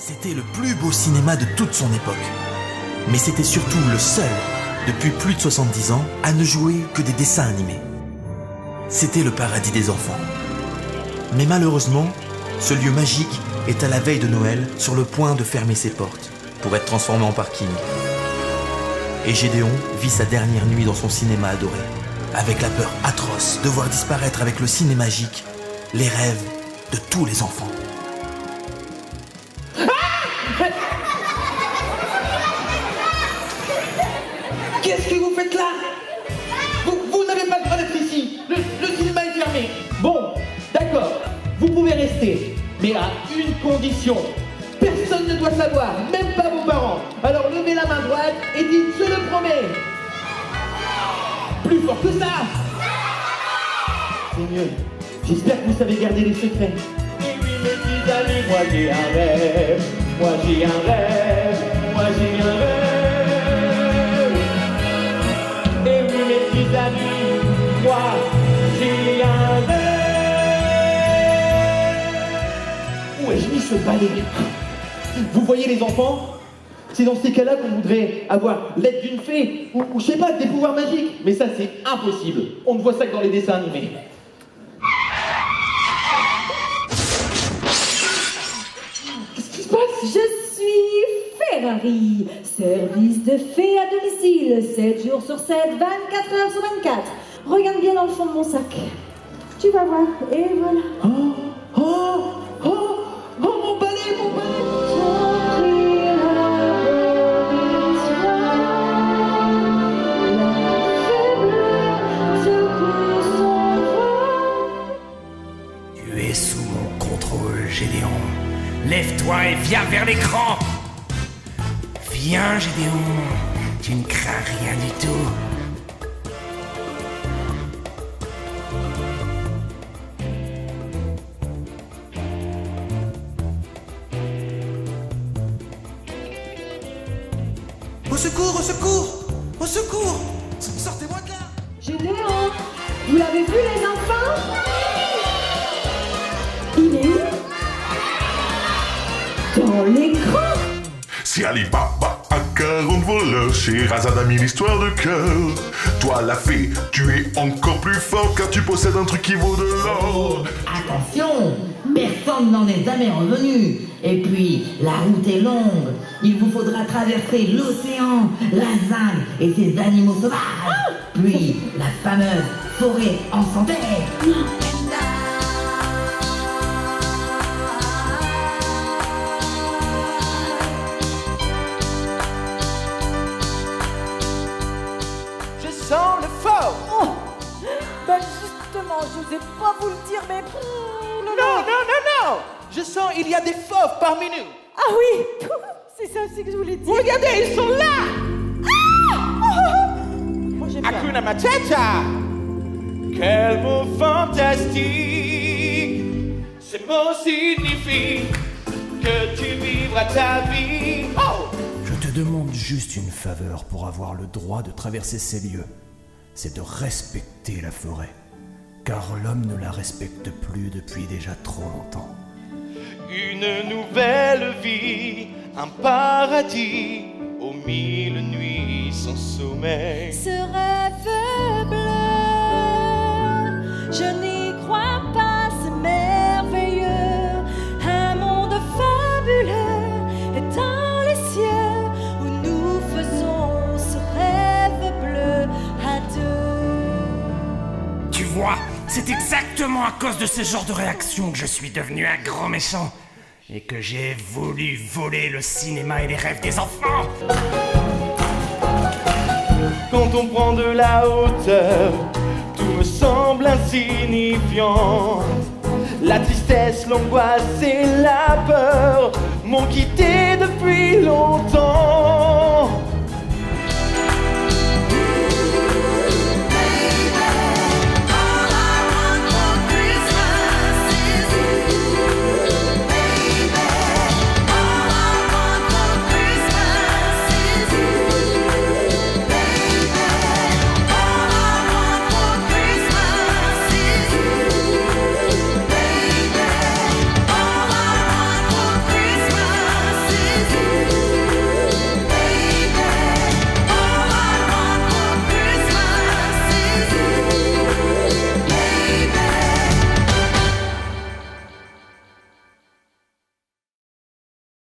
C'était le plus beau cinéma de toute son époque. Mais c'était surtout le seul, depuis plus de 70 ans, à ne jouer que des dessins animés. C'était le paradis des enfants. Mais malheureusement, ce lieu magique est à la veille de Noël sur le point de fermer ses portes pour être transformé en parking. Et Gédéon vit sa dernière nuit dans son cinéma adoré, avec la peur atroce de voir disparaître avec le ciné magique les rêves de tous les enfants. Qu'est-ce que vous faites là? Vous n'avez pas le droit d'être ici. Le cinéma est fermé. Bon, d'accord, vous pouvez rester, mais à une condition. Personne ne doit savoir, même pas vos parents. Alors levez la main droite et dites « Je le promets ». Plus fort que ça. C'est mieux. J'espère que vous savez garder les secrets. Et oui, mes petits amis, moi j'ai un rêve. Moi j'ai un rêve. Moi j'ai un rêve. Et oui, mes petits amis, moi j'ai un rêve. Où ai-je mis ce balai? Vous voyez les enfants? C'est dans ces cas-là qu'on voudrait avoir l'aide d'une fée, ou je sais pas, des pouvoirs magiques. Mais ça, c'est impossible. On ne voit ça que dans les dessins animés. Qu'est-ce qui se passe? Je suis Ferrari, service de fée à domicile, 7 jours sur 7, 24 heures sur 24. Regarde bien dans le fond de mon sac. Tu vas voir, et voilà. Mon balai, mon balai. Tu es sous mon contrôle, Gédéon. Lève-toi et viens vers l'écran. Viens, Gédéon. Tu ne crains rien du tout. Au secours, au secours! Au secours! Sortez-moi de là! Gédéon, vous l'avez vu les enfants? Il est où? Dans l'écran. Si Ali Baba a 40 voleurs, Scheherazade a 1000 histoires de cœur. Toi la fée, tu es encore plus fort car tu possèdes un truc qui vaut de l'or. Attention, personne n'en est jamais revenu. Et puis, la route est longue. Il vous faudra traverser l'océan, la jungle et ses animaux sauvages. Puis, la fameuse forêt enchantée. Je sens le fort. Oh, ben justement, je n'osais pas vous le dire, mais... Non. Je sens il y a des fauves parmi nous. Ah oui, c'est ça aussi que je voulais dire. Regardez, ils sont là. Moi, j'ai peur. Hakuna Matata. Quel mot fantastique. Ces mots signifient que tu vivras ta vie. Oh. Je te demande juste une faveur pour avoir le droit de traverser ces lieux. C'est de respecter la forêt. Car l'homme ne la respecte plus depuis déjà trop longtemps. Une nouvelle vie, un paradis, aux 1000 nuits sans sommeil. Ce rêve bleu, je n'y crois pas, c'est merveilleux. Un monde fabuleux est dans les cieux où nous faisons ce rêve bleu à deux. Tu vois, c'est exactement à cause de ce genre de réaction que je suis devenu un grand méchant. Et que j'ai voulu voler le cinéma et les rêves des enfants. Quand on prend de la hauteur, tout me semble insignifiant. La tristesse, l'angoisse et la peur m'ont quitté depuis longtemps.